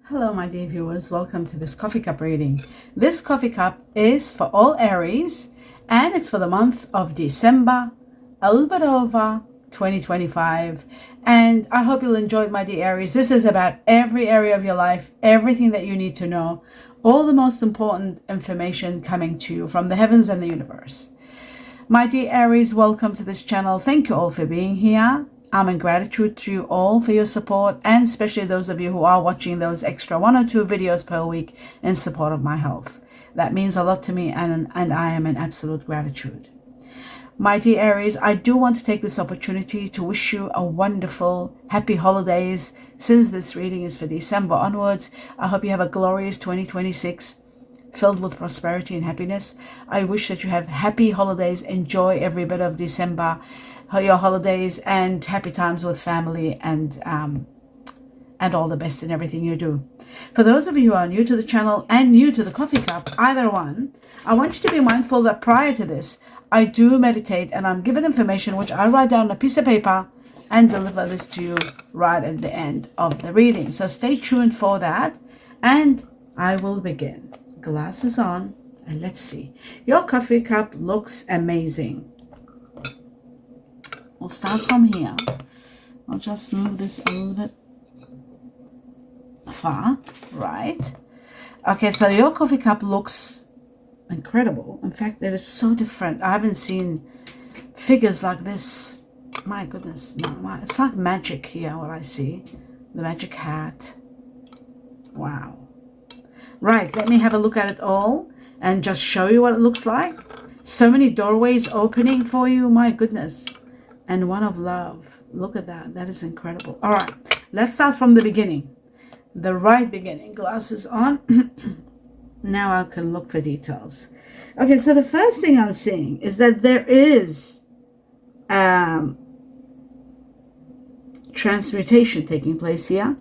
Hello, my dear viewers. Welcome to this coffee cup reading. This coffee cup is for all Aries, and it's for the month of December, a little bit over 2025. And I hope you'll enjoy it, my dear Aries. This is about every area of your life, everything that you need to know, all the most important information coming to you from the heavens and the universe. My dear Aries, welcome to this channel. Thank you all for being here. I'm in gratitude to you all for your support, and especially those of you who are watching those extra 1 or 2 videos per week in support of my health. That means a lot to me, and I am in absolute gratitude. My dear Aries, I do want to take this opportunity to wish you a wonderful, happy holidays. Since this reading is for December onwards, I hope you have a glorious 2026 filled with prosperity and happiness. I wish that you have happy holidays. Enjoy every bit of December, your holidays, and happy times with family, and all the best in everything you do. For those of you who are new to the channel and new to the coffee cup, either one, I want you to be mindful that prior to this, I do meditate and I'm given information which I write down on a piece of paper and deliver this to you right at the end of the reading. So stay tuned for that, and I will begin. Glasses on, and let's see. Your coffee cup looks amazing. We'll start from here. I'll just move this a little bit far, right? Okay, so your coffee cup looks incredible. In fact, it is so different. I haven't seen figures like this. My goodness, it's like magic here, what I see. The magic hat. Wow. Right, let me have a look at it all and just show you what it looks like. So many doorways opening for you, my goodness. And one of love. Look at that. That is incredible. All right, let's start from the beginning. The right beginning. Glasses on. Now I can look for details. Okay, so the first thing I'm seeing is that there is transmutation taking place here.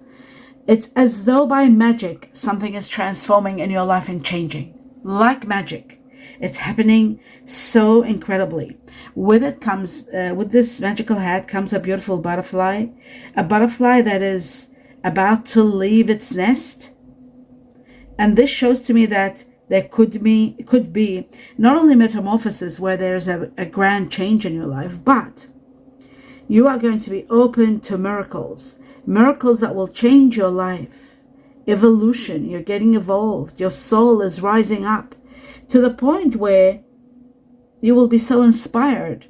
It's as though by magic, something is transforming in your life and changing. Like magic. It's happening so incredibly. With it comes, with this magical hat comes a beautiful butterfly. A butterfly that is about to leave its nest. And this shows to me that there could be not only metamorphosis where there's a grand change in your life, but you are going to be open to miracles. Miracles that will change your life. Evolution. You're getting evolved. Your soul is rising up to the point where you will be so inspired.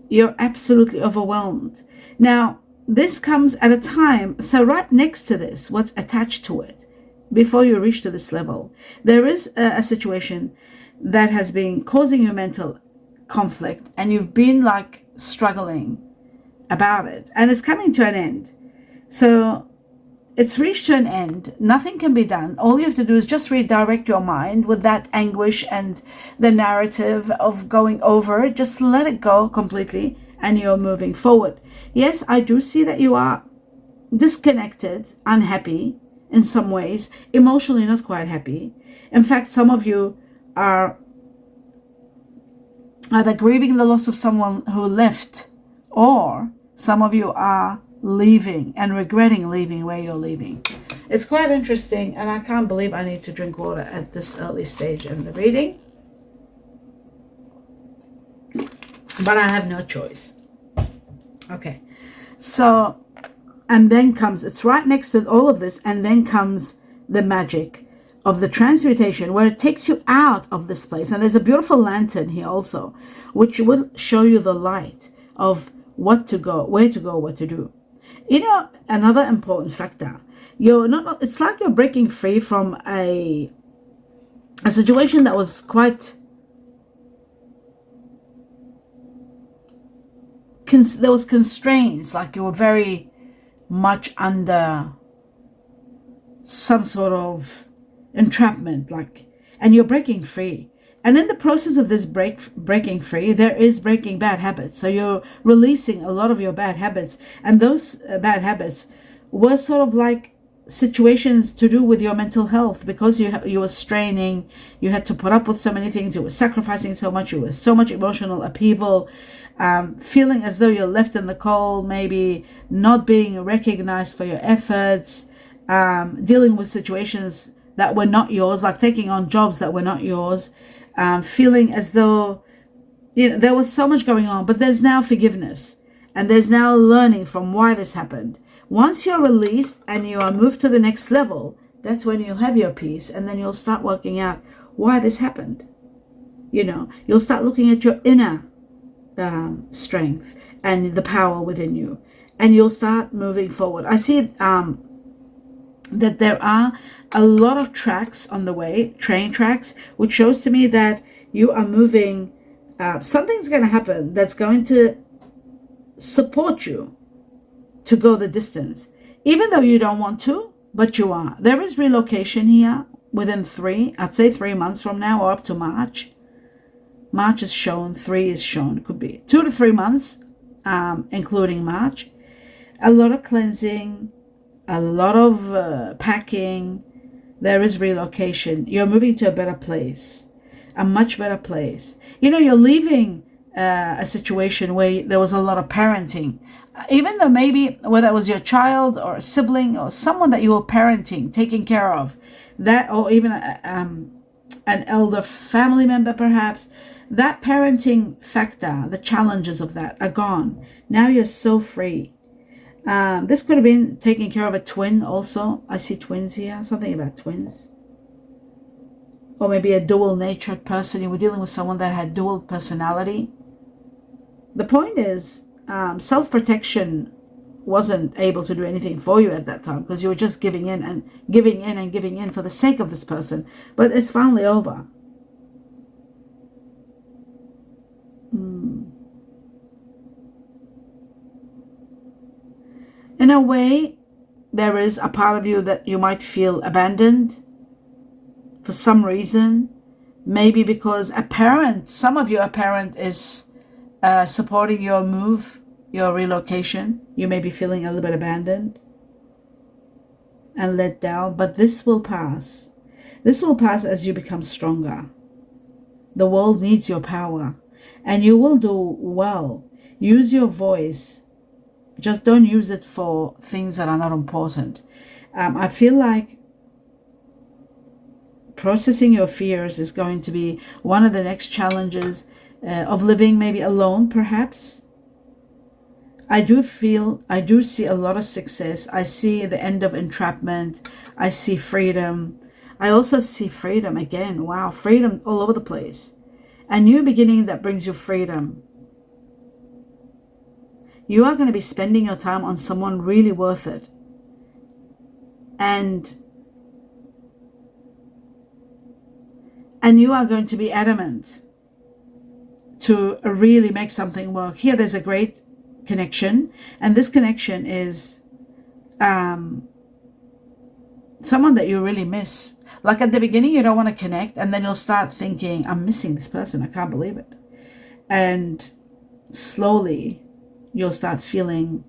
You're absolutely overwhelmed. Now, this comes at a time, so right next to this, what's attached to it, before you reach to this level, there is a situation that has been causing you mental conflict, and you've been like struggling about it, and it's coming to an end. So it's reached to an end. Nothing can be done. All you have to do is just redirect your mind with that anguish and the narrative of going over it. Just let it go completely, and you're moving forward. Yes, I do see that you are disconnected, unhappy in some ways, emotionally not quite happy. In fact, some of you are either grieving the loss of someone who left, or some of you are leaving and regretting leaving where you're leaving. It's quite interesting, and I can't believe I need to drink water at this early stage in the reading. But I have no choice. Okay, so, and then comes, it's right next to all of this, and then comes the magic of the transmutation, where it takes you out of this place. And there's a beautiful lantern here also, which will show you the light of what to go, where to go, what to do. You know, another important factor, it's like you're breaking free from a situation that was quite, there was constraints, like you were very much under some sort of entrapment, and you're breaking free. And in the process of this breaking free, there is breaking bad habits. So you're releasing a lot of your bad habits. And those bad habits were sort of like situations to do with your mental health, because you were straining, you had to put up with so many things, you were sacrificing so much, you were so much emotional upheaval, feeling as though you're left in the cold, maybe not being recognized for your efforts, dealing with situations that were not yours, like taking on jobs that were not yours, feeling as though, there was so much going on, but there's now forgiveness and there's now learning from why this happened. Once you're released and you are moved to the next level, that's when you'll have your peace, and then you'll start working out why this happened. You'll start looking at your inner strength and the power within you, and you'll start moving forward. I see that there are a lot of tracks on the way, train tracks, which shows to me that you are moving. Something's going to happen that's going to support you to go the distance, even though you don't want to, but you are. There is relocation here within 3 months from now, or up to March. March is shown, 3 is shown. It could be 2 to 3 months, including March. A lot of cleansing, a lot of packing. There is relocation. You're moving to a better place, a much better place. You're leaving a situation where there was a lot of parenting, even though maybe whether it was your child or a sibling or someone that you were parenting, taking care of, that, or even an elder family member perhaps, that parenting factor, the challenges of that are gone. Now you're so free. This could have been taking care of a twin also. I see twins here, something about twins. Or maybe a dual-natured person. You were dealing with someone that had dual personality. The point is, self-protection wasn't able to do anything for you at that time, because you were just giving in and giving in and giving in for the sake of this person. But it's finally over. In a way, there is a part of you that you might feel abandoned for some reason. Maybe because some of you, a parent is supporting your move, your relocation. You may be feeling a little bit abandoned and let down, but this will pass. This will pass as you become stronger. The world needs your power, and you will do well. Use your voice. Just don't use it for things that are not important. I feel like processing your fears is going to be one of the next challenges of living maybe alone, perhaps. I do see a lot of success. I see the end of entrapment. I see freedom. I also see freedom again. Wow, freedom all over the place. A new beginning that brings you freedom. You are going to be spending your time on someone really worth it. And you are going to be adamant to really make something work. Here there's a great connection, and this connection is someone that you really miss. Like at the beginning you don't want to connect, and then you'll start thinking, I'm missing this person, I can't believe it. And slowly you'll start feeling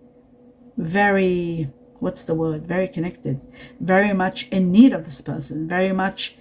very, very connected, very much in need of this person, very much,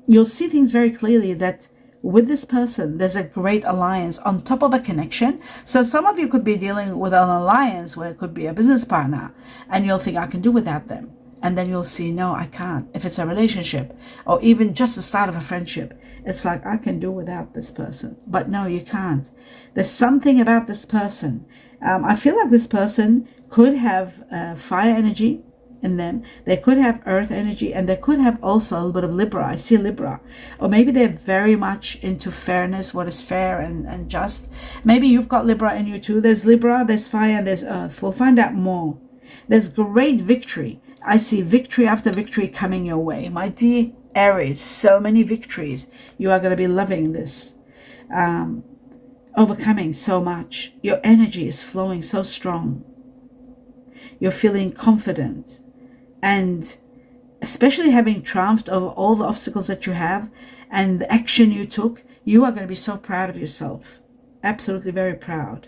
you'll see things very clearly that with this person, there's a great alliance on top of a connection. So some of you could be dealing with an alliance where it could be a business partner, and you'll think, I can do without them. And then you'll see, no, I can't. If it's a relationship or even just the start of a friendship, it's like, I can do without this person. But no, you can't. There's something about this person. I feel like this person could have fire energy in them. They could have earth energy, and they could have also a little bit of Libra. I see Libra. Or maybe they're very much into fairness, what is fair and just. Maybe you've got Libra in you too. There's Libra, there's fire, and there's earth. We'll find out more. There's great victory. I see victory after victory coming your way. My dear Aries, so many victories. You are going to be loving this. Overcoming so much. Your energy is flowing so strong. You're feeling confident. And especially having triumphed over all the obstacles that you have and the action you took, you are going to be so proud of yourself. Absolutely very proud.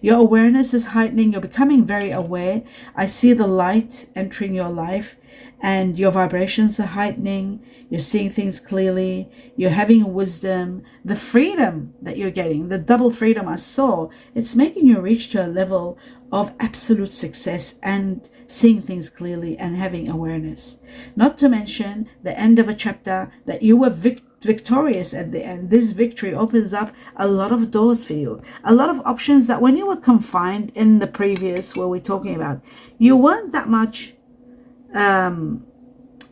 Your awareness is heightening. You're becoming very aware. I see the light entering your life, and your vibrations are heightening. You're seeing things clearly. You're having wisdom. The freedom that you're getting, the double freedom I saw, it's making you reach to a level of absolute success and seeing things clearly and having awareness. Not to mention the end of a chapter that you were victorious at the end. This victory opens up a lot of doors for you, a lot of options that when you were confined in the previous, where we're talking about, you weren't that much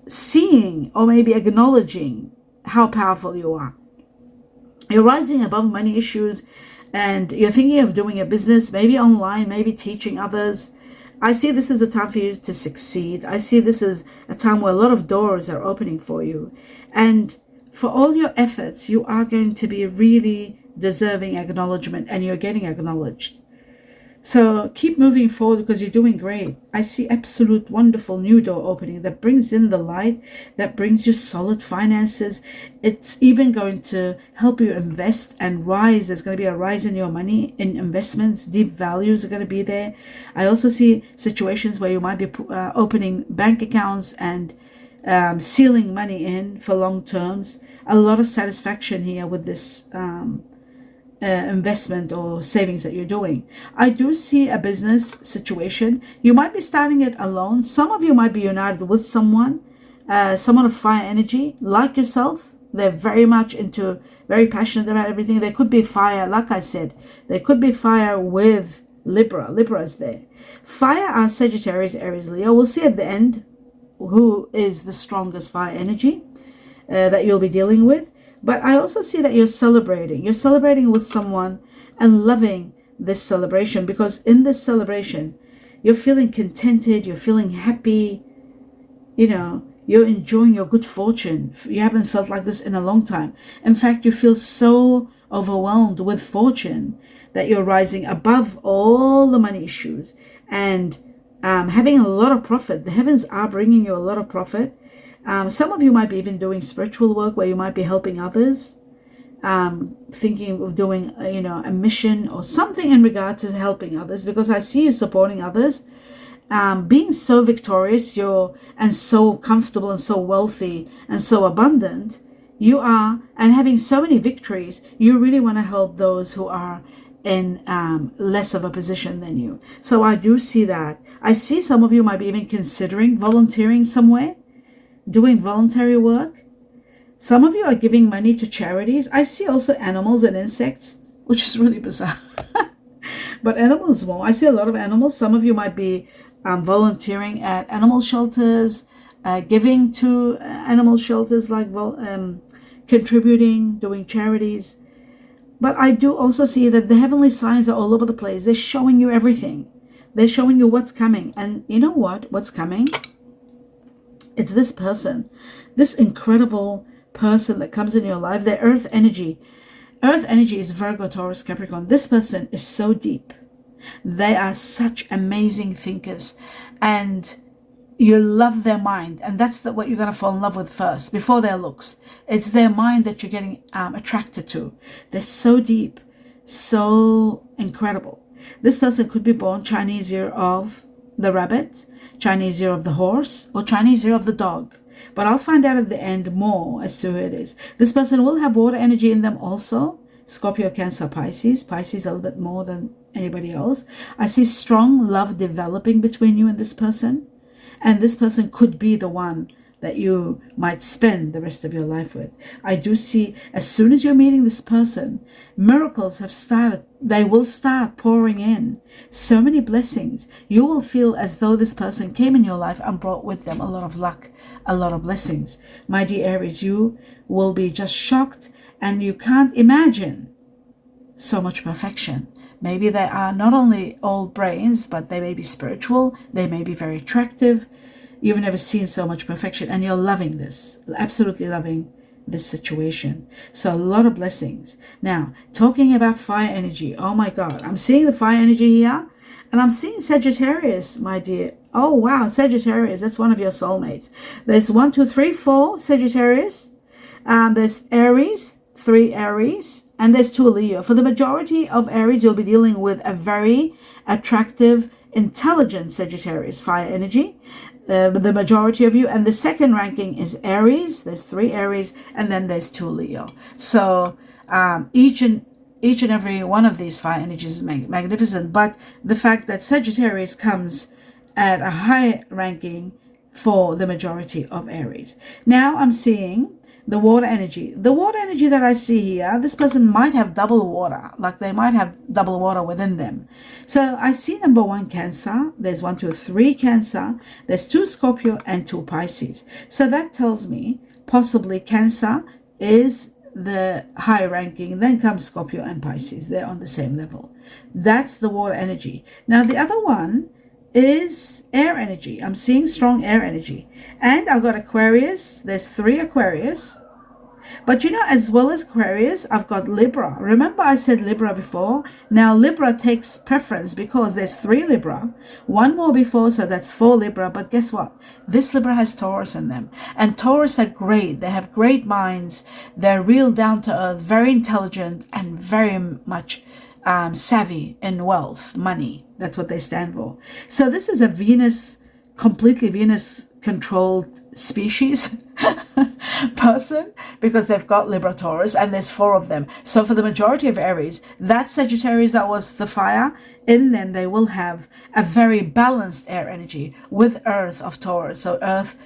seeing or maybe acknowledging how powerful you are. You're rising above money issues, and you're thinking of doing a business, maybe online, maybe teaching others. I see this as a time for you to succeed. I see this as a time where a lot of doors are opening for you. And for all your efforts, you are going to be really deserving acknowledgement, and you're getting acknowledged. So keep moving forward because you're doing great. I see absolute wonderful new door opening that brings in the light, that brings you solid finances. It's even going to help you invest and rise. There's going to be a rise in your money, in investments. Deep values are going to be there. I also see situations where you might be opening bank accounts and sealing money in for long terms. A lot of satisfaction here with this investment or savings that you're doing. I do see a business situation. You might be starting it alone. Some of you might be united with someone of fire energy like yourself. They're very much very passionate about everything. They could be fire, like I said. They could be fire with Libra. Libra is there. Fire are Sagittarius, Aries, Leo. We'll see at the end who is the strongest fire energy that you'll be dealing with. But I also see that you're celebrating. You're celebrating with someone and loving this celebration, because in this celebration, you're feeling contented, you're feeling happy, you're enjoying your good fortune. You haven't felt like this in a long time. In fact, you feel so overwhelmed with fortune that you're rising above all the money issues and having a lot of profit. The heavens are bringing you a lot of profit. Some of you might be even doing spiritual work where you might be helping others, thinking of doing, a mission or something in regard to helping others, because I see you supporting others, being so victorious, and so comfortable and so wealthy and so abundant you are, and having so many victories. You really want to help those who are in less of a position than you. So I do see that. I see some of you might be even considering volunteering somewhere, doing voluntary work. Some of you are giving money to charities. I see also animals and insects, which is really bizarre. But animals more. I see a lot of animals. Some of you might be volunteering at animal shelters, giving to animal shelters, like contributing, doing charities. But I do also see that the heavenly signs are all over the place. They're showing you everything. They're showing you what's coming. And you know what? What's coming? It's this person, this incredible person that comes in your life, the earth energy. Earth energy is Virgo, Taurus, Capricorn. This person is so deep. They are such amazing thinkers, and you love their mind. And that's what you're going to fall in love with first, before their looks. It's their mind that you're getting attracted to. They're so deep, so incredible. This person could be born Chinese year of the rabbit, Chinese year of the horse, or Chinese year of the dog. But I'll find out at the end more as to who it is. This person will have water energy in them also. Scorpio, Cancer, Pisces. Pisces a little bit more than anybody else. I see strong love developing between you and this person. And this person could be the one that you might spend the rest of your life with. I do see, as soon as you're meeting this person, miracles have started. They will start pouring in. So many blessings. You will feel as though this person came in your life and brought with them a lot of luck, a lot of blessings. My dear Aries, you will be just shocked, and you can't imagine so much perfection. Maybe they are not only old brains, but they may be spiritual. They may be very attractive. You've never seen so much perfection, and you're loving this, absolutely loving this situation. So a lot of blessings. Now, talking about fire energy, oh my God, I'm seeing the fire energy here, and I'm seeing Sagittarius, my dear. Oh wow, Sagittarius, that's one of your soulmates. There's 1, 2, 3, 4 Sagittarius. There's Aries, 3 Aries, and there's 2 Leo. For the majority of Aries, you'll be dealing with a very attractive, intelligent Sagittarius, fire energy. The majority of you. And the second ranking is Aries. There's 3 Aries, and then there's 2 Leo. So each and every one of these fire energies is magnificent. But the fact that Sagittarius comes at a high ranking for the majority of Aries. Now I'm seeing the water energy. The water energy that I see here, this person might have double water, like they might have double water within them. So I see number 1 Cancer, there's 1, 2, 3 Cancer, there's 2 Scorpio and 2 Pisces. So that tells me possibly Cancer is the high ranking, then comes Scorpio and Pisces. They're on the same level. That's the water energy. Now the other one is air energy. I'm seeing strong air energy. And I've got Aquarius. There's 3 Aquarius. But you know, as well as Aquarius, I've got Libra. Remember I said Libra before? Now Libra takes preference because there's 3 Libra. 1 more before, so that's 4 Libra. But guess what? This Libra has Taurus in them. And Taurus are great. They have great minds. They're real down to earth, very intelligent, and very much savvy in wealth, money. That's what they stand for. So this is a Venus, completely Venus controlled species person, because they've got Libra, Taurus, and there's 4 of them. So for the majority of Aries, that Sagittarius that was the fire, in them they will have a very balanced air energy with Earth of Taurus. So Earth,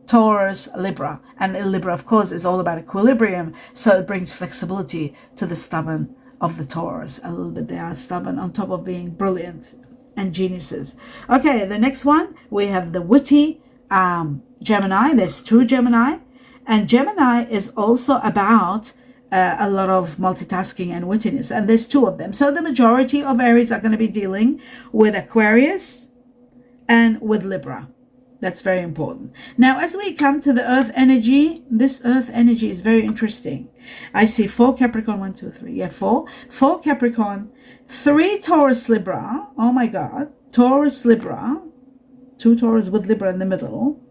Taurus, Libra. And Libra, of course, is all about equilibrium. So it brings flexibility to the stubborn of the Taurus. A little bit, they are stubborn on top of being brilliant and geniuses. Okay, the next one, we have the witty Gemini. There's 2 Gemini. And Gemini is also about a lot of multitasking and wittiness. And there's 2 of them. So the majority of Aries are going to be dealing with Aquarius and with Libra. That's very important. Now, as we come to the Earth energy, this Earth energy is very interesting. I see 4 Capricorn, 1, 2, 3. Yeah, 4 Capricorn, 3 Taurus, Libra. Oh my God. Taurus, Libra. 2 Taurus with Libra in the middle.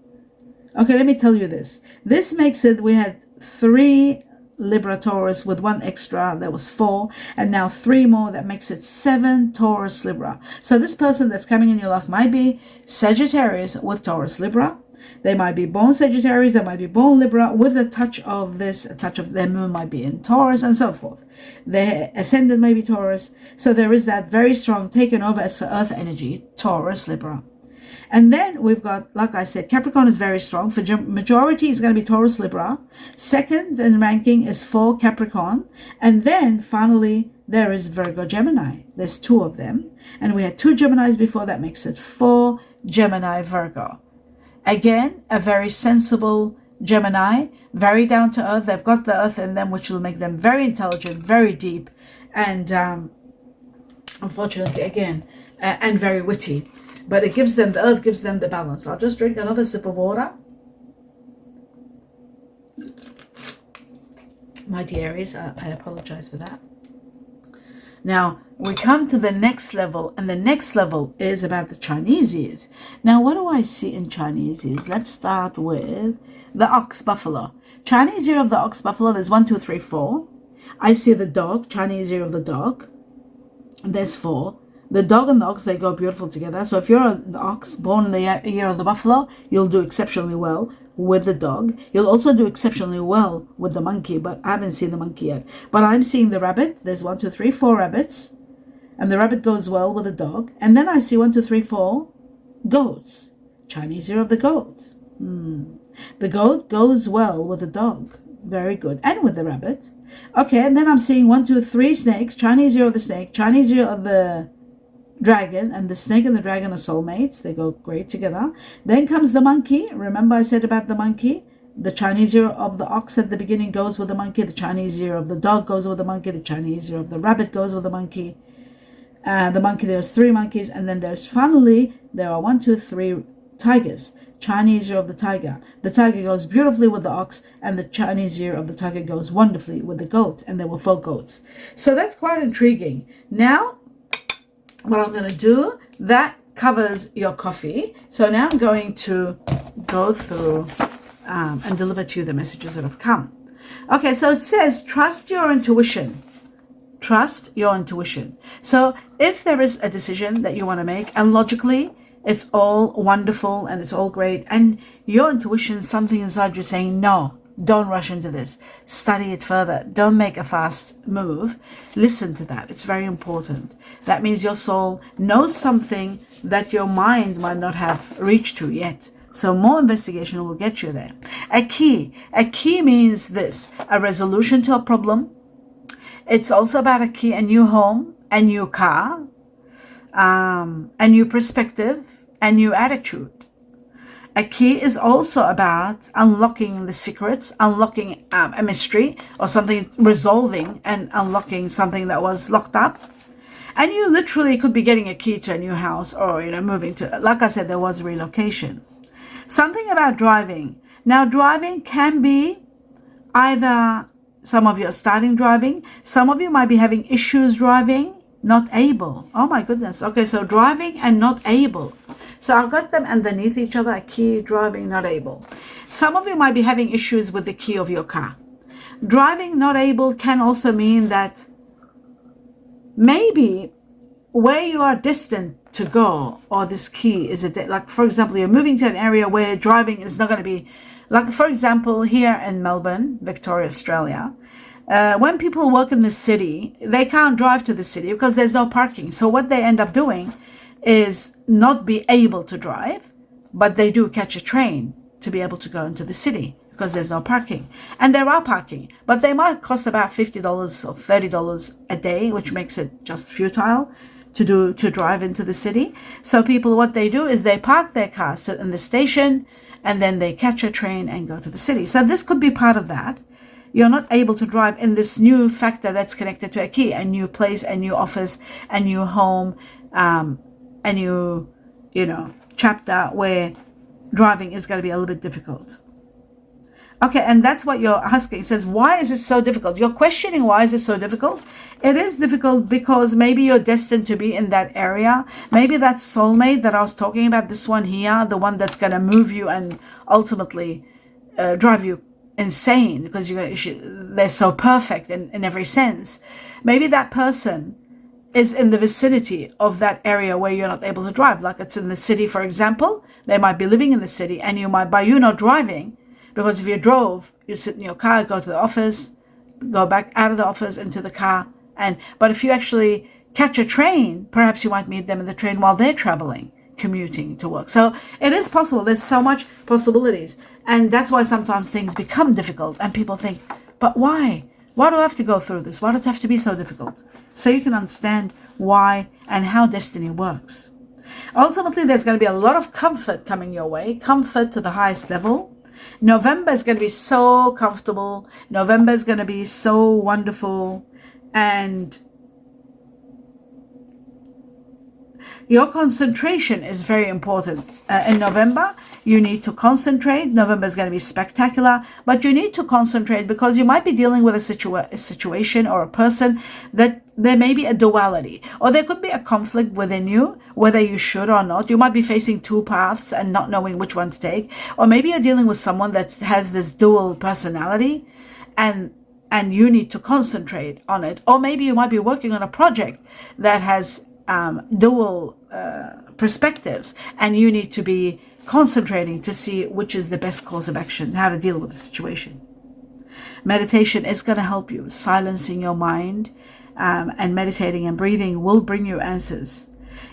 Okay, let me tell you this. This makes it, we had 3 Libra Taurus with 1 extra, that was 4, and now 3 more, that makes it 7 Taurus Libra. So this person that's coming in your life might be Sagittarius with Taurus Libra. They might be born Sagittarius, they might be born Libra with a touch of this, a touch of their moon might be in Taurus, and so forth. Their ascendant may be Taurus. So there is that very strong taken over as for Earth energy, Taurus Libra. And then we've got, like I said, Capricorn is very strong. For majority, is going to be Taurus, Libra. Second in ranking is 4 Capricorn. And then finally, there is Virgo, Gemini. There's 2 of them. And we had 2 Geminis before. That makes it 4 Gemini, Virgo. Again, a very sensible Gemini, very down to earth. They've got the earth in them, which will make them very intelligent, very deep, and unfortunately, again, and very witty. But it gives them, the earth gives them the balance. I'll just drink another sip of water. Mighty Aries, I apologize for that. Now, we come to the next level, and the next level is about the Chinese years. Now, what do I see in Chinese years? Let's start with the ox buffalo. Chinese year of the ox buffalo, there's 1, 2, 3, 4. I see the dog, Chinese year of the dog. There's 4. The dog and the ox, they go beautiful together. So if you're an ox born in the year of the buffalo, you'll do exceptionally well with the dog. You'll also do exceptionally well with the monkey, but I haven't seen the monkey yet. But I'm seeing the rabbit. There's 1, 2, 3, 4 rabbits. And the rabbit goes well with the dog. And then I see 1, 2, 3, 4 goats. Chinese year of the goat. The goat goes well with the dog. Very good. And with the rabbit. Okay, and then I'm seeing 1, 2, 3 snakes. Chinese year of the snake. Chinese year of the dragon, and the snake and the dragon are soulmates. They go great together. Then comes the monkey. Remember I said about the monkey? The Chinese year of the ox at the beginning goes with the monkey. The Chinese year of the dog goes with the monkey. The Chinese year of the rabbit goes with the monkey. The monkey, there's 3 monkeys. And then there's finally, there are 1, 2, 3 tigers. Chinese year of the tiger. The tiger goes beautifully with the ox, and the Chinese year of the tiger goes wonderfully with the goat. And there were 4 goats. So that's quite intriguing. Now, what I'm going to do, that covers your coffee. So now I'm going to go through and deliver to you the messages that have come. Okay, so it says trust your intuition. Trust your intuition. So if there is a decision that you want to make, and logically it's all wonderful and it's all great, and your intuition, something inside you saying, no, don't rush into this. Study it further. Don't make a fast move. Listen to that. It's very important. That means your soul knows something that your mind might not have reached to yet. So more investigation will get you there. A key. A key means this: a resolution to a problem. It's also about a key, a new home, a new car, a new perspective, a new attitude. A key is also about unlocking the secrets, unlocking a mystery or something, resolving and unlocking something that was locked up. And you literally could be getting a key to a new house, or, moving to, like I said, there was relocation. Something about driving. Now, driving can be either some of you are starting driving. Some of you might be having issues driving, not able. Oh my goodness. Okay, so driving and not able. So I've got them underneath each other, a key, driving, not able. Some of you might be having issues with the key of your car. Driving not able can also mean that maybe where you are destined to go, or this key is like, for example, you're moving to an area where driving is not going to be, like, for example, here in Melbourne, Victoria, Australia, when people work in the city, they can't drive to the city because there's no parking. So what they end up doing is not be able to drive, but they do catch a train to be able to go into the city because there's no parking. And there are parking, but they might cost about $50 or $30 a day, which makes it just futile to drive into the city. So people, what they do is they park their cars in the station, and then they catch a train and go to the city. So this could be part of that. You're not able to drive in this new factor that's connected to a key, a new place, a new office, a new home, a new, chapter where driving is going to be a little bit difficult. Okay, and that's what you're asking. It says, why is it so difficult? You're questioning why is it so difficult? It is difficult because maybe you're destined to be in that area. Maybe that soulmate that I was talking about, this one here, the one that's going to move you and ultimately drive you insane because they're so perfect in every sense. Maybe that person is in the vicinity of that area where you're not able to drive. Like it's in the city, for example. They might be living in the city, and you might, by you not driving, because if you drove, you sit in your car, go to the office, go back out of the office into the car. But if you actually catch a train, perhaps you might meet them in the train while they're traveling, commuting to work. So it is possible. There's so much possibilities. And that's why sometimes things become difficult and people think, but why? Why do I have to go through this? Why does it have to be so difficult? So you can understand why and how destiny works. Ultimately, there's going to be a lot of comfort coming your way, comfort to the highest level. November is going to be so comfortable. November is going to be so wonderful. And your concentration is very important. In November, you need to concentrate. November is going to be spectacular, but you need to concentrate because you might be dealing with a situation or a person that there may be a duality, or there could be a conflict within you, whether you should or not. You might be facing two paths and not knowing which one to take, or maybe you're dealing with someone that has this dual personality, and you need to concentrate on it. Or maybe you might be working on a project that has dual perspectives, and you need to be concentrating to see which is the best course of action, how to deal with the situation. Meditation is going to help you. Silencing your mind and meditating and breathing will bring you answers.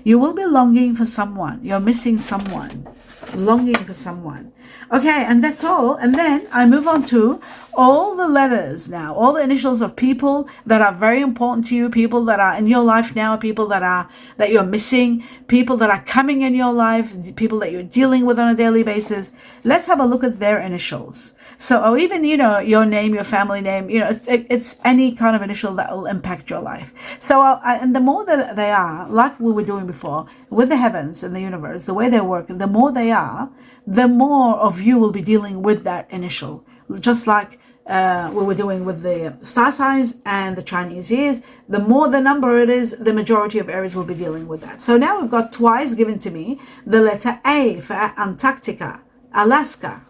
You will be longing for someone. You're missing someone. Longing for someone. Okay, and that's all. And then I move on to all the letters now, all the initials of people that are very important to you, people that are in your life now, people that you're missing, people that are coming in your life, people that you're dealing with on a daily basis. Let's have a look at their initials. So, or even, your name, your family name, it's any kind of initial that will impact your life. So, and the more that they are, like we were doing before, with the heavens and the universe, the way they work, the more they are, the more of you will be dealing with that initial. Just like we were doing with the star signs and the Chinese years, the more the number it is, the majority of Aries will be dealing with that. So now we've got twice given to me the letter A for Antarctica, Alaska.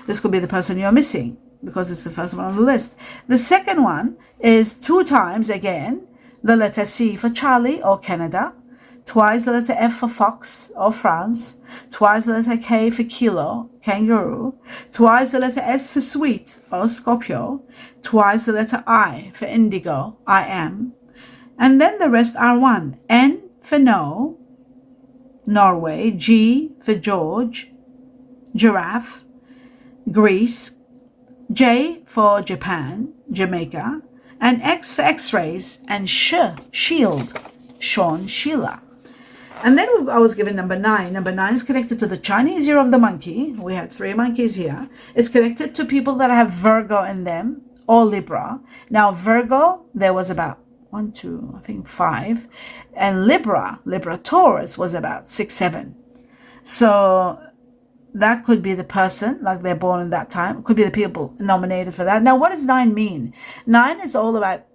This could be the person you're missing. because it's the first one on the list. The second one is 2 times again the letter C for Charlie or Canada, twice the letter F for Fox or France, twice the letter K for Kilo, kangaroo, twice the letter S for Sweet or Scorpio, twice the letter I for Indigo, I am, and then the rest are 1. N for No, Norway, G for George, giraffe, Greece, J for Japan, Jamaica, and X for X-rays, and shield, Sean, Sheila. And then I was given number 9. Number 9 is connected to the Chinese year of the monkey. We had 3 monkeys here. It's connected to people that have Virgo in them or Libra. Now Virgo, there was about 1, 2, I think 5. And Libra Taurus was about 6, 7. So that could be the person, like they're born in that time. It could be the people nominated for that. Now, what does 9 mean? 9 is all about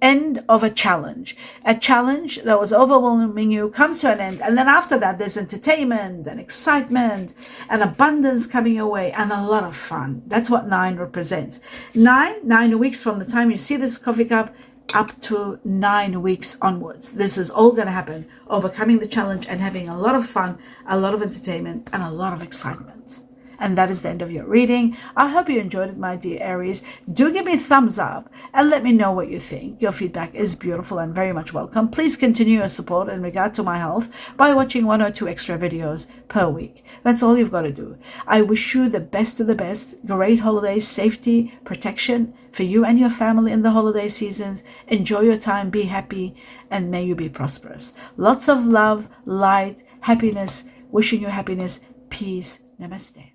end of a challenge. A challenge that was overwhelming you comes to an end. And then after that, there's entertainment and excitement and abundance coming your way and a lot of fun. That's what 9 represents. 9 weeks from the time you see this coffee cup, up to 9 weeks onwards. This is all going to happen, overcoming the challenge and having a lot of fun, a lot of entertainment, and a lot of excitement. And that is the end of your reading. I hope you enjoyed it, my dear Aries. Do give me a thumbs up and let me know what you think. Your feedback is beautiful and very much welcome. Please continue your support in regard to my health by watching 1 or 2 extra videos per week. That's all you've got to do. I wish you the best of the best. Great holidays, safety, protection for you and your family in the holiday seasons. Enjoy your time, be happy, and may you be prosperous. Lots of love, light, happiness. Wishing you happiness, peace. Namaste.